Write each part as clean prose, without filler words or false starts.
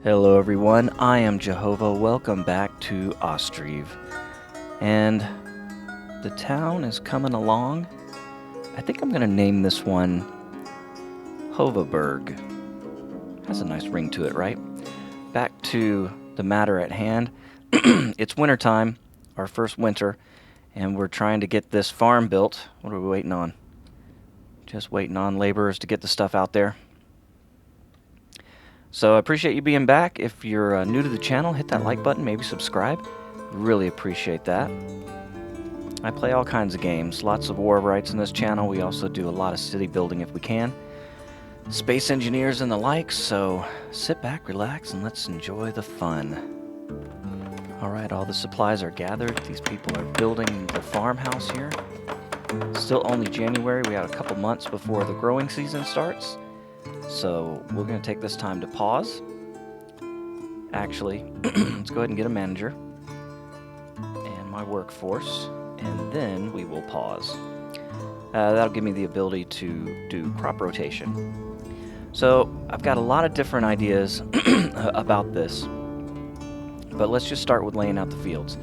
Hello everyone, I am JoeHova. Welcome back to Ostriv. And the town is coming along. I think I'm going to name this one Hovaberg. Has a nice ring to it, right? Back to the matter at hand. It's wintertime, our first winter, and we're trying to get this farm built. What are we waiting on? Just waiting on laborers to get the stuff out there. So I appreciate you being back. If you're new to the channel, hit that like button, maybe subscribe. Really appreciate that. I play all kinds of games, lots of war rights in this channel. We also do a lot of city building if we can. Space engineers and the like, so sit back, relax, and let's enjoy the fun. Alright, all the supplies are gathered. These people are building the farmhouse here. Still only January. We have a couple months before the growing season starts. So we're going to take this time to pause. Actually, let's go ahead and get a manager and my workforce, and then we will pause. That'll give me the ability to do crop rotation. So I've got a lot of different ideas about this, but let's just start with laying out the fields.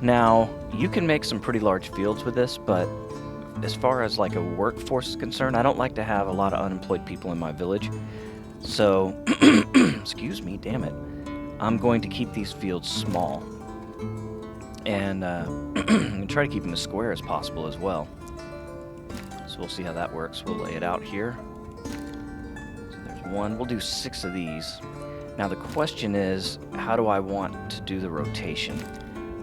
Now, you can make some pretty large fields with this, but as far as like a workforce is concerned, I don't like to have a lot of unemployed people in my village. So, excuse me, damn it. I'm going to keep these fields small. And try to keep them as square as possible as well. So we'll see how that works. We'll lay it out here. So there's one. We'll do 6 of these. Now the question is, how do I want to do the rotation?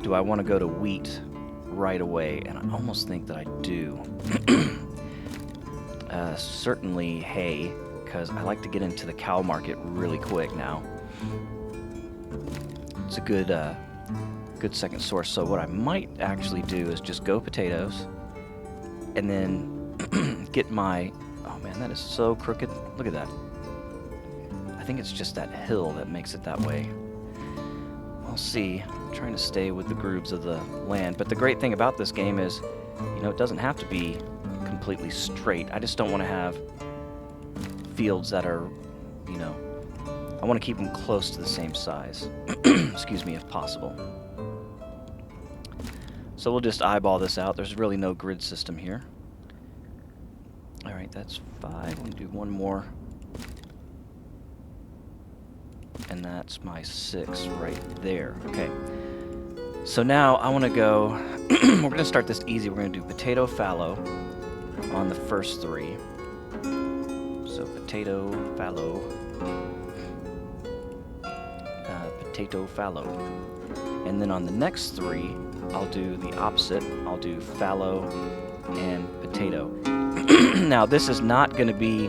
Do I want to go to wheat right away? And I almost think that I do. Certainly hay, because I like to get into the cow market really quick now. It's a good second source. So what I might actually do is just go potatoes, and then get my... Oh man, that is so crooked. Look at that. I think it's just that hill that makes it that way. We'll see. I'm trying to stay with the grooves of the land. But the great thing about this game is, you know, it doesn't have to be completely straight. I just don't want to have fields that are, you know, I want to keep them close to the same size. Excuse me, if possible. So we'll just eyeball this out. There's really no grid system here. Alright, that's 5. I'm going to do one more. And that's my 6 right there. Okay. So now I want to go... we're going to start this easy. We're going to do potato fallow on the first 3. So potato fallow. Potato fallow. And then on the next 3, I'll do the opposite. I'll do fallow and potato. Now this is not going to be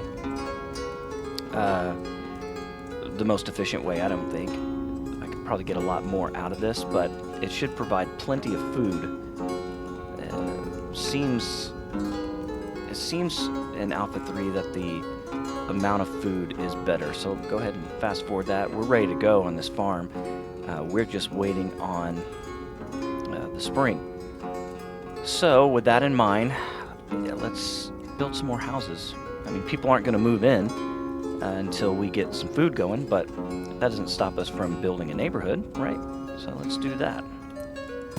the most efficient way, I don't think. I could probably get a lot more out of this, but it should provide plenty of food. It seems in Alpha3 that the amount of food is better. So go ahead and fast forward that. We're ready to go on this farm. We're just waiting on the spring. So with that in mind, let's build some more houses. I mean, people aren't going to move in until we get some food going, but that doesn't stop us from building a neighborhood, right? So let's do that.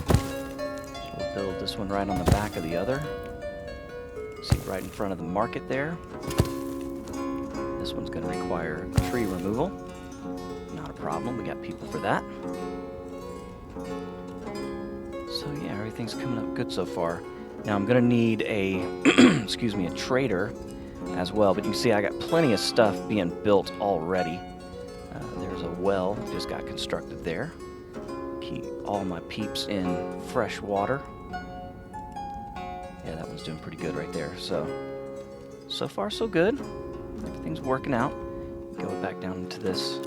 So we'll build this one right on the back of the other. See, right in front of the market there. This one's going to require tree removal. Not a problem, we got people for that. So yeah, everything's coming up good so far. Now I'm going to need a, excuse me, a trader as well, but you can see I got plenty of stuff being built already. There's a well just got constructed there. Keep all my peeps in fresh water. Yeah, that one's doing pretty good right there. So far so good. Everything's working out. Go back down into this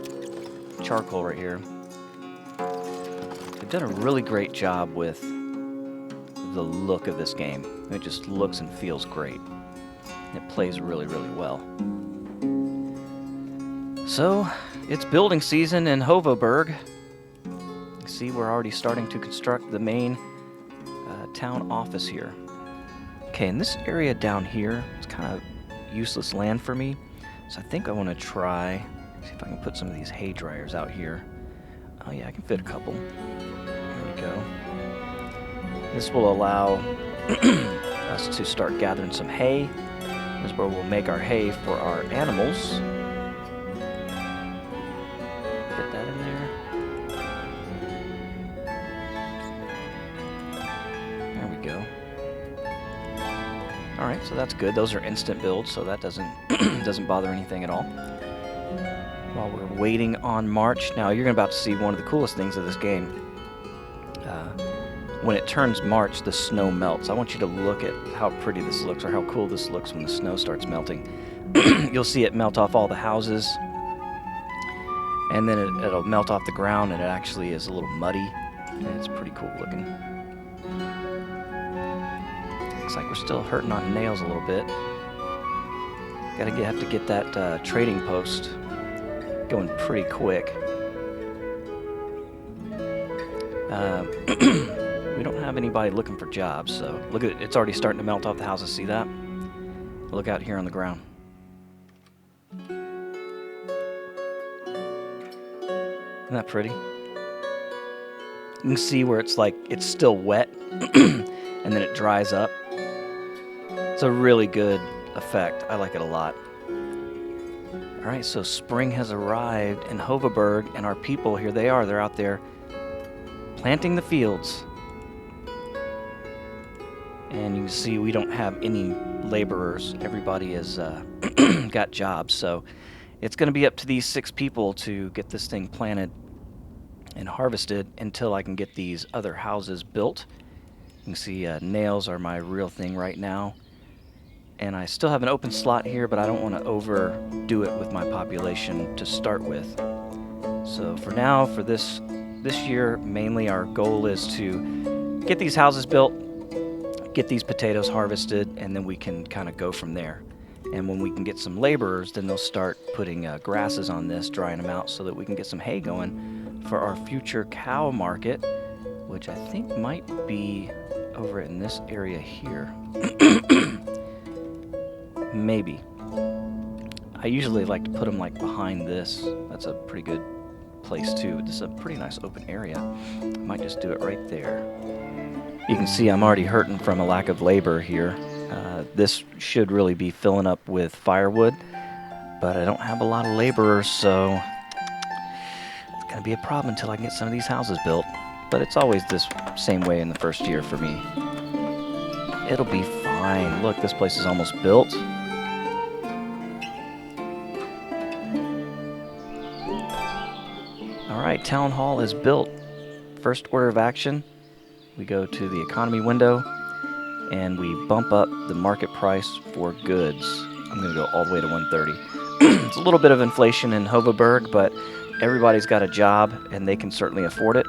charcoal right here. They've done a really great job with the look of this game. It just looks and feels great. It plays really, really well. So, it's building season in Hovaberg. You see, we're already starting to construct the main town office here. Okay, in this area down here, it's kind of useless land for me. So I think I want to try See if I can put some of these hay dryers out here. Oh yeah, I can fit a couple. There we go. This will allow us to start gathering some hay. This is where we'll make our hay for our animals. Fit that in there. There we go. Alright, so that's good. Those are instant builds, so that doesn't bother anything at all. While we're waiting on March, now you're about to see one of the coolest things of this game. When it turns March, the snow melts. I want you to look at how pretty this looks, or how cool this looks when the snow starts melting. You'll see it melt off all the houses, and then it'll melt off the ground, and it actually is a little muddy, and it's pretty cool looking. Looks like we're still hurting on nails a little bit. Have to get that trading post going pretty quick. We don't have anybody looking for jobs, so look at it. It's already starting to melt off the houses. See that? Look out here on the ground. Isn't that pretty? You can see where it's like it's still wet and then it dries up. It's a really good effect. I like it a lot. Alright, so spring has arrived in Hovaberg, and our people, here they are. They're out there planting the fields. And you can see we don't have any laborers. Everybody has got jobs, so it's going to be up to these 6 people to get this thing planted and harvested until I can get these other houses built. You can see nails are my real thing right now. And I still have an open slot here, but I don't want to overdo it with my population to start with. So for now, for this year, mainly our goal is to get these houses built, get these potatoes harvested, and then we can kind of go from there. And when we can get some laborers, then they'll start putting grasses on this, drying them out, so that we can get some hay going for our future cow market, which I think might be over in this area here. Maybe. I usually like to put them like behind this. That's a pretty good place too. This is a pretty nice open area. I might just do it right there. You can see I'm already hurting from a lack of labor here. This should really be filling up with firewood, but I don't have a lot of laborers, so it's going to be a problem until I can get some of these houses built. But it's always this same way in the first year for me. It'll be fine. Look, this place is almost built. Alright, Town Hall is built. First order of action, we go to the economy window and we bump up the market price for goods. I'm going to go all the way to 130. It's a little bit of inflation in Hovaberg, but everybody's got a job and they can certainly afford it.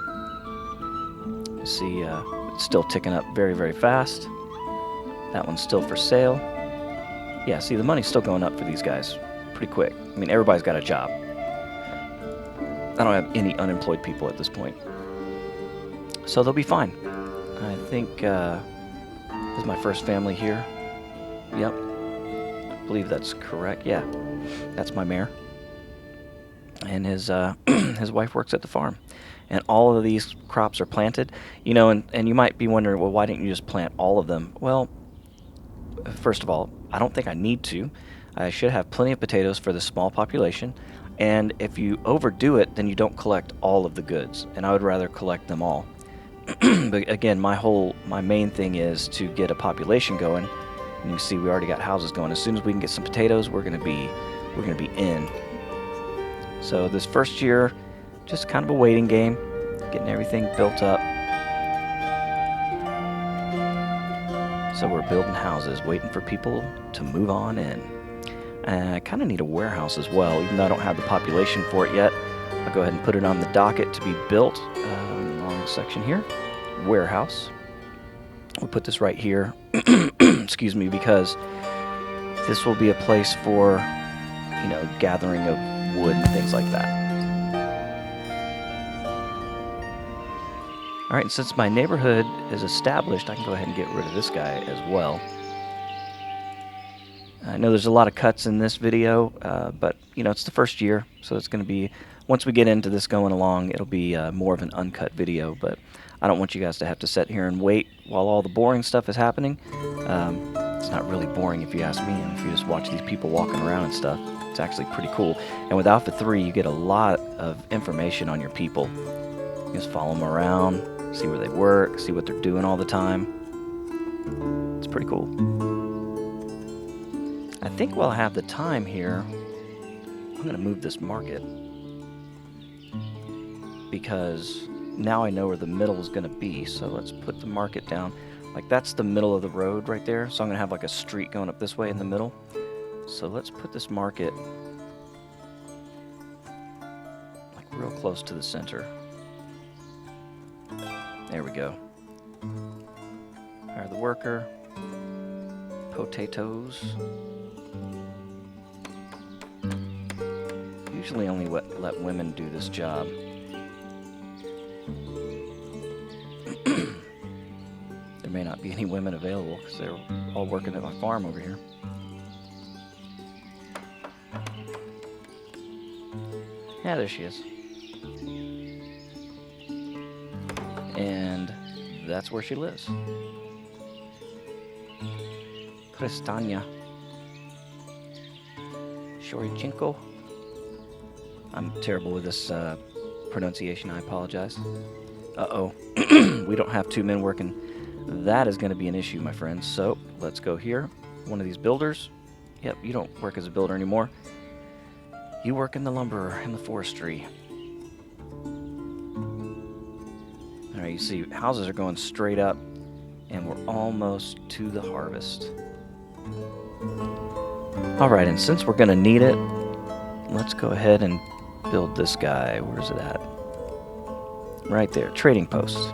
You see, it's still ticking up very, very fast. That one's still for sale. Yeah, see, the money's still going up for these guys pretty quick. I mean, everybody's got a job. I don't have any unemployed people at this point. So they'll be fine. I think this is my first family here. Yep. I believe that's correct. Yeah. That's my mayor. And his his wife works at the farm. And all of these crops are planted. You know, and you might be wondering, well, why didn't you just plant all of them? Well, first of all, I don't think I need to. I should have plenty of potatoes for the small population. And if you overdo it, then you don't collect all of the goods. And I would rather collect them all. But again, my main thing is to get a population going. And you can see we already got houses going. As soon as we can get some potatoes, we're gonna be in. So this first year, just kind of a waiting game, getting everything built up. So we're building houses, waiting for people to move on in. I kind of need a warehouse as well, even though I don't have the population for it yet. I'll go ahead and put it on the docket to be built. Long section here, warehouse. We'll put this right here, excuse me, because this will be a place for, you know, gathering of wood and things like that. All right, and since my neighborhood is established, I can go ahead and get rid of this guy as well. I know there's a lot of cuts in this video, but you know, it's the first year, so it's going to be, once we get into this going along, it'll be more of an uncut video, but I don't want you guys to have to sit here and wait while all the boring stuff is happening. It's not really boring if you ask me, and if you just watch these people walking around and stuff, it's actually pretty cool. And with Alpha 3, you get a lot of information on your people. You just follow them around, see where they work, see what they're doing all the time. It's pretty cool. I think while I have the time here, I'm going to move this market, because now I know where the middle is going to be. So let's put the market down. Like, that's the middle of the road right there. So I'm going to have like a street going up this way in the middle. So let's put this market like real close to the center. There we go. Hire the worker. Potatoes. Usually only let women do this job. There may not be any women available because they're all working at my farm over here. Yeah, there she is. And that's where she lives. Kristania Shorichenko. I'm terrible with this pronunciation, I apologize. Uh-oh. We don't have 2 men working. That is going to be an issue, my friends. So, let's go here. One of these builders. Yep, you don't work as a builder anymore. You work in the lumber and the forestry. Alright, you see, houses are going straight up, and we're almost to the harvest. Alright, and since we're going to need it, let's go ahead and build this guy. Where's it at? Right there, trading post.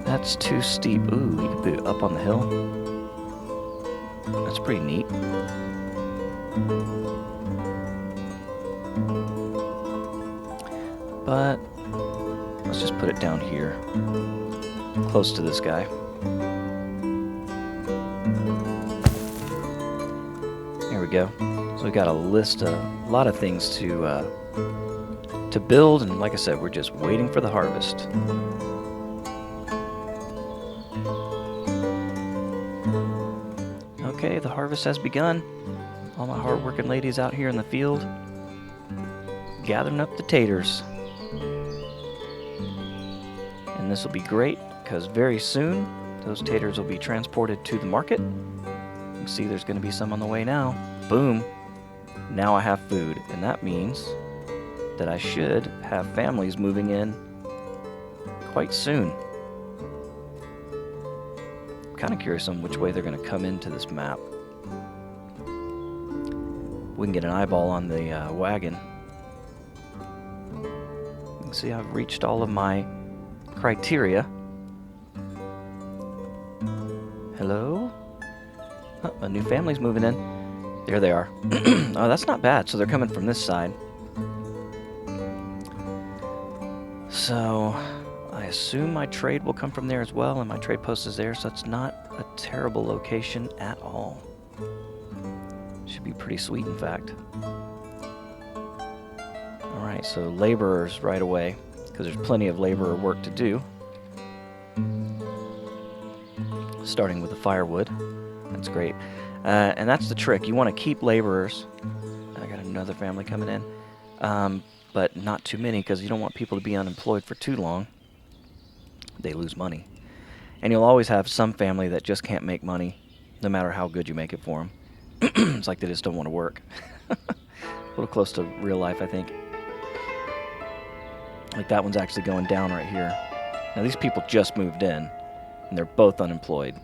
That's too steep. Ooh, you could be up on the hill. That's pretty neat. But let's just put it down here, close to this guy. There we go. So we got a lot of things to build, and like I said, we're just waiting for the harvest. Okay, the harvest has begun. All my hard-working ladies out here in the field, gathering up the taters. And this will be great, because very soon, those taters will be transported to the market. You can see there's going to be some on the way now. Boom. Now I have food, and that means that I should have families moving in quite soon. I'm kind of curious on which way they're going to come into this map. We can get an eyeball on the wagon. You can see I've reached all of my criteria. Hello? Oh, a new family's moving in. There they are. Oh, that's not bad. So they're coming from this side. So I assume my trade will come from there as well, and my trade post is there, so it's not a terrible location at all. Should be pretty sweet, in fact. Alright, so laborers right away, because there's plenty of laborer work to do. Starting with the firewood. That's great. And that's the trick. You want to keep laborers. I got another family coming in. But not too many, because you don't want people to be unemployed for too long. They lose money. And you'll always have some family that just can't make money, no matter how good you make it for them. It's like they just don't want to work. A little close to real life, I think. Like that one's actually going down right here. Now these people just moved in, and they're both unemployed.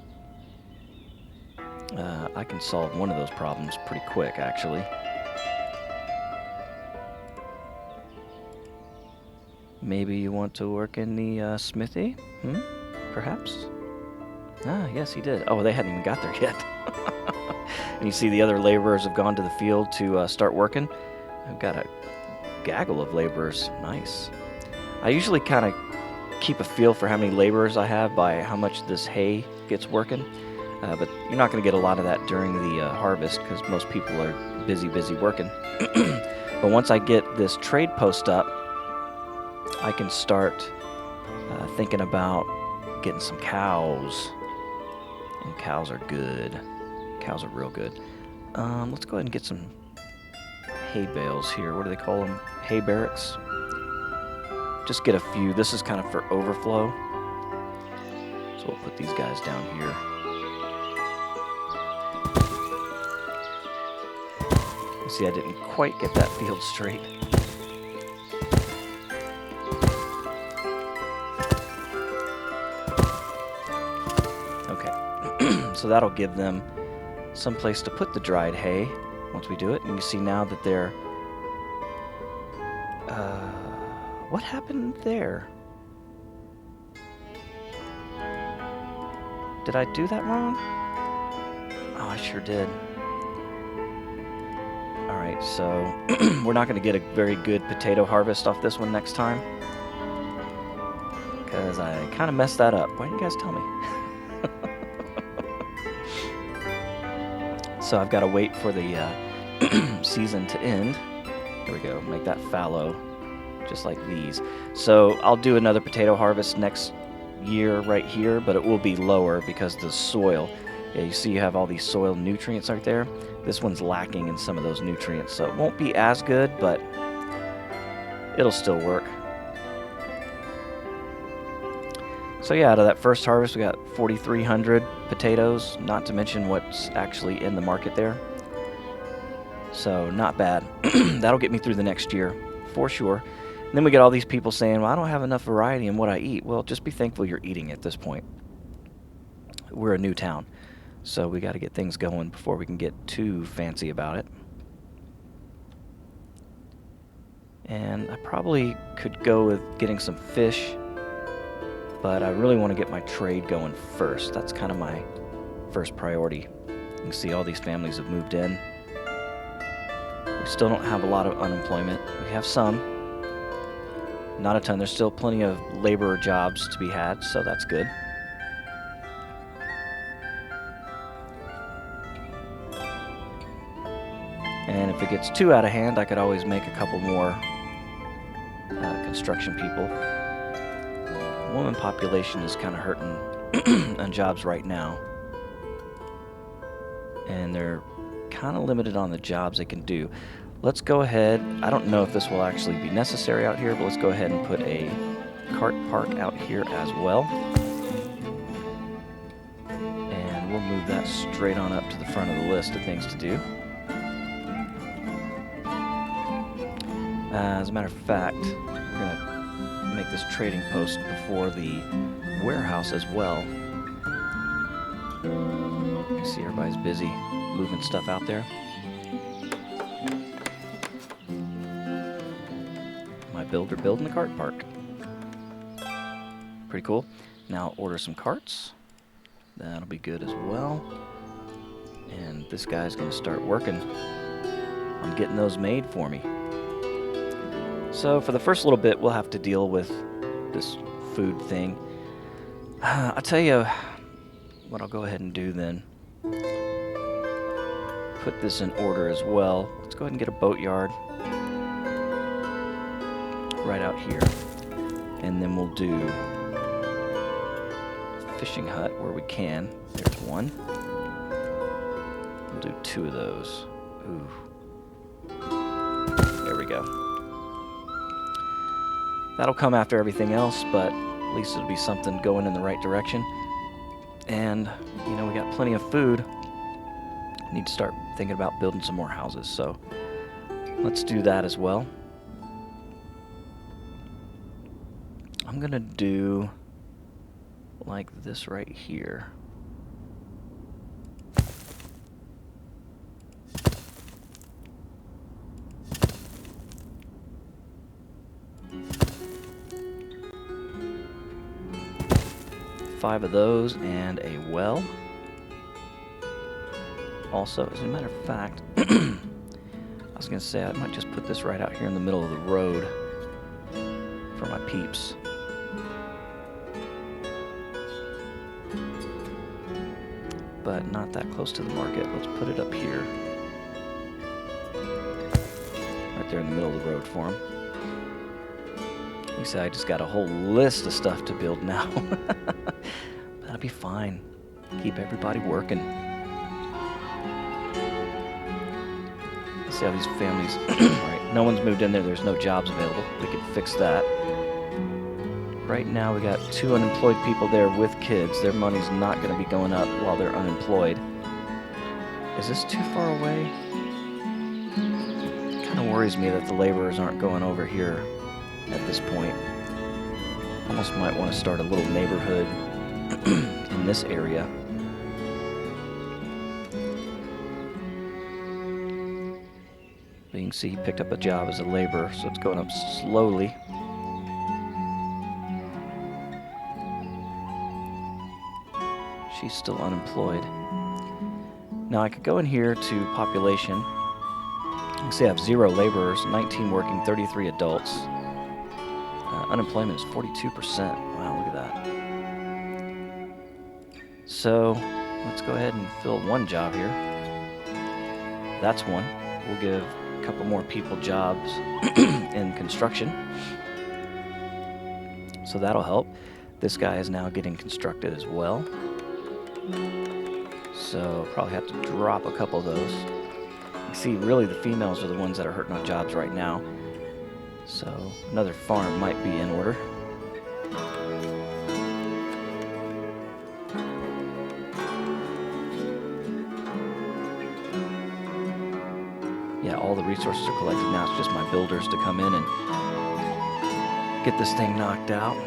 I can solve one of those problems pretty quick, actually. Maybe you want to work in the smithy? Perhaps? Ah, yes, he did. Oh, they hadn't even got there yet. And you see the other laborers have gone to the field to start working. I've got a gaggle of laborers. Nice. I usually kind of keep a feel for how many laborers I have by how much this hay gets working. But you're not going to get a lot of that during the harvest because most people are busy working. But once I get this trade post up, I can start thinking about getting some cows. And cows are good. Cows are real good. Let's go ahead and get some hay bales here. What do they call them? Hay barracks. Just get a few. This is kind of for overflow. So we'll put these guys down here. See, I didn't quite get that field straight. Okay, so that'll give them some place to put the dried hay once we do it. And you see now that they're... what happened there? Did I do that wrong? Oh, I sure did. Alright, so we're not going to get a very good potato harvest off this one next time. Because I kind of messed that up. Why didn't you guys tell me? So I've got to wait for the season to end. Here we go. Make that fallow, just like these. So I'll do another potato harvest next year right here, but it will be lower because the soil. Yeah, you see you have all these soil nutrients right there. This one's lacking in some of those nutrients, so it won't be as good, but it'll still work. So yeah, out of that first harvest, we got 4,300 potatoes, not to mention what's actually in the market there. So not bad. That'll get me through the next year, for sure. And then we get all these people saying, well, I don't have enough variety in what I eat. Well, just be thankful you're eating at this point. We're a new town, so we got to get things going before we can get too fancy about it. And I probably could go with getting some fish, but I really want to get my trade going first. That's kind of my first priority. You can see all these families have moved in. We still don't have a lot of unemployment. We have some. Not a ton. There's still plenty of laborer jobs to be had, so that's good. And if it gets too out of hand, I could always make a couple more construction people. Woman population is kind of hurting on jobs right now. And they're kind of limited on the jobs they can do. Let's go ahead. I don't know if this will actually be necessary out here, but let's go ahead and put a cart park out here as well. And we'll move that straight on up to the front of the list of things to do. As a matter of fact, we're going to make this trading post before the warehouse as well. You see everybody's busy moving stuff out there. My builder building the cart park. Pretty cool. Now order some carts. That'll be good as well. And this guy's going to start working on getting those made for me. So for the first little bit, we'll have to deal with this food thing. I'll tell you what I'll go ahead and do then. Put this in order as well. Let's go ahead and get a boatyard right out here. And then we'll do a fishing hut where we can. There's one. We'll do 2 of those. Ooh. There we go. That'll come after everything else, but at least it'll be something going in the right direction. And, you know, we got plenty of food. Need to start thinking about building some more houses, so let's do that as well. I'm gonna do like this right here. Five of those and a well. Also, as a matter of fact, I was going to say I might just put this right out here in the middle of the road for my peeps. but not that close to the market. Let's put it up here. Right there in the middle of the road for him. You see, I just got a whole list of stuff to build now. That'll be fine. Keep everybody working. See how these families... Alright, no one's moved in there. There's no jobs available. We can fix that. Right now we got 2 unemployed people there with kids. Their money's not going to be going up while they're unemployed. Is this too far away? It kind of worries me that the laborers aren't going over here at this point. Almost might want to start a little neighborhood in this area. But you can see he picked up a job as a laborer, so it's going up slowly. She's still unemployed. Now I could go in here to population. You can see I have 0 laborers, 19 working, 33 adults. Unemployment is 42%. Wow, look at that. So let's go ahead and fill 1 job here. That's 1. We'll give a couple more people jobs in construction. So that'll help. This guy is now getting constructed as well. So probably have to drop a couple of those. You see, really the females are the ones that are hurting on jobs right now. So another farm might be in order. Yeah, all the resources are collected now. It's just my builders to come in and get this thing knocked out.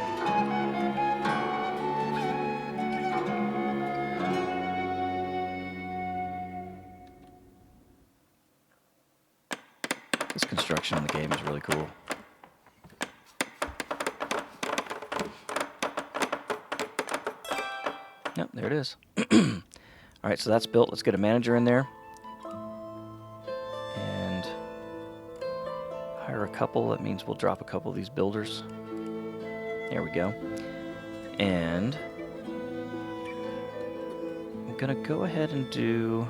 This construction in the game is really cool. Yep, there it is. Alright, so that's built. Let's get a manager in there. And hire a couple. That means we'll drop a couple of these builders. There we go. And I'm going to go ahead and do...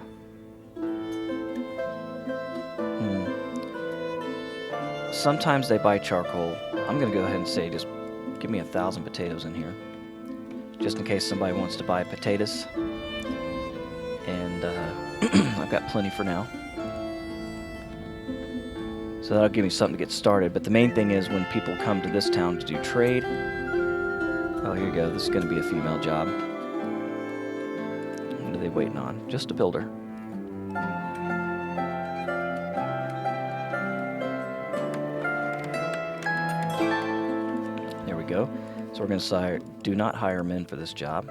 Sometimes they buy charcoal. I'm going to go ahead and say just give me 1,000 potatoes in here. Just in case somebody wants to buy potatoes. And I've got plenty for now. So that'll give me something to get started. But the main thing is when people come to this town to do trade. Oh, here you go. This is going to be a female job. What are they waiting on? Just a builder. There we go. So we're going to say, do not hire men for this job.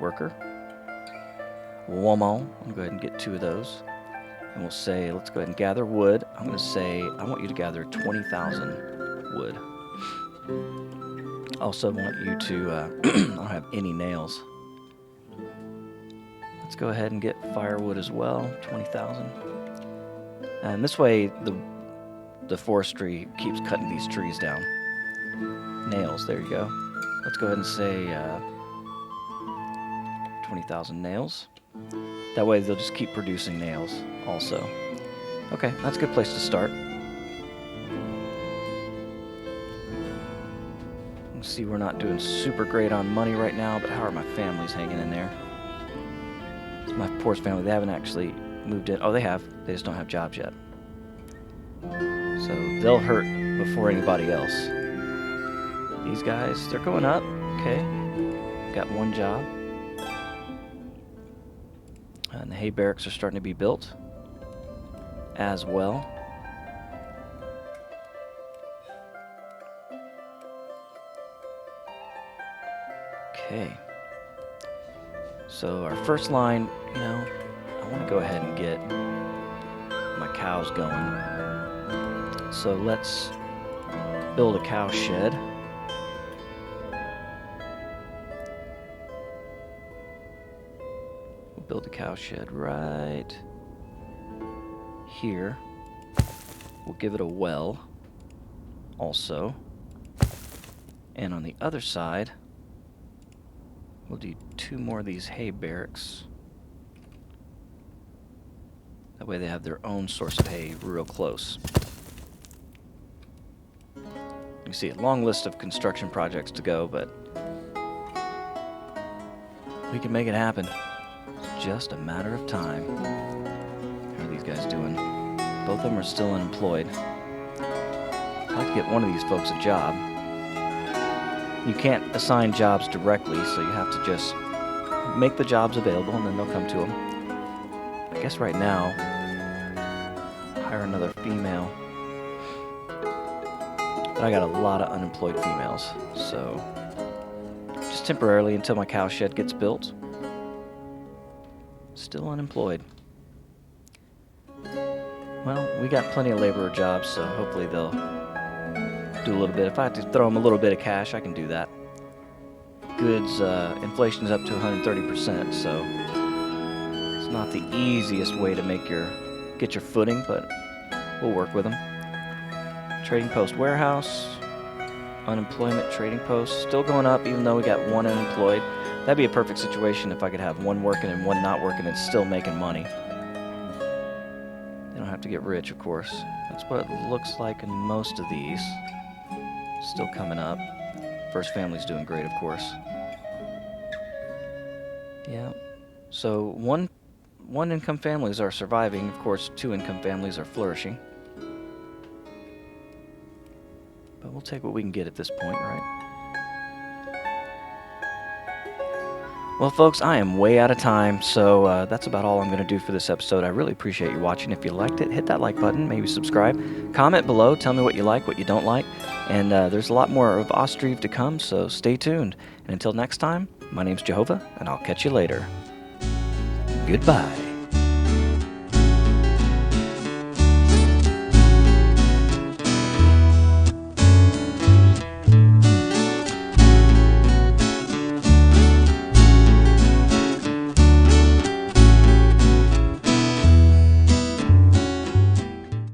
Worker. Woman. I'm going to go ahead and get 2 of those. And we'll say, let's go ahead and gather wood. I'm going to say, I want you to gather 20,000 wood. Also want you to, I don't have any nails. Let's go ahead and get firewood as well, 20,000. And this way, the forestry keeps cutting these trees down. Nails, there you go. Let's go ahead and say 20,000 nails. That way they'll just keep producing nails also. Okay, that's a good place to start. See, we're not doing super great on money right now, but how are my families hanging in there? It's my poorest family. They haven't actually moved in. Oh, they have. They just don't have jobs yet. So they'll hurt before anybody else. These guys, they're going up. Okay. Got 1 job. And the hay barracks are starting to be built as well. Okay. So our first line, you know, I want to go ahead and get my cows going. So let's build a cow shed. We'll build a cow shed right here. We'll give it a well also. And on the other side, we'll do 2 more of these hay barracks That way they have their own source of hay real close. You see a long list of construction projects to go, but we can make it happen. It's just a matter of time. How are these guys doing? Both of them are still unemployed. I'd like to get one of these folks a job. You can't assign jobs directly, so you have to just make the jobs available and then they'll come to them. I guess right now, hire another female. But I got a lot of unemployed females, so just temporarily until my cow shed gets built. Still unemployed. Well, we got plenty of laborer jobs, so hopefully they'll do a little bit. If I have to throw them a little bit of cash, I can do that. Goods, inflation's up to 130%, so it's not the easiest way to get your footing, but we'll work with them. Trading post warehouse, unemployment trading post, still going up even though we got one unemployed. That'd be a perfect situation if I could have one working and one not working and still making money. They don't have to get rich, of course. That's what it looks like in most of these. Still coming up. First family's doing great, of course. Yeah. So one income families are surviving. Of course, 2 income families are flourishing. But we'll take what we can get at this point, right? Well, folks, I am way out of time, so that's about all I'm going to do for this episode. I really appreciate you watching. If you liked it, hit that like button, maybe subscribe. Comment below, tell me what you like, what you don't like. And there's a lot more of Ostriv to come, so stay tuned. And until next time, my name's JoeHova, and I'll catch you later. Goodbye.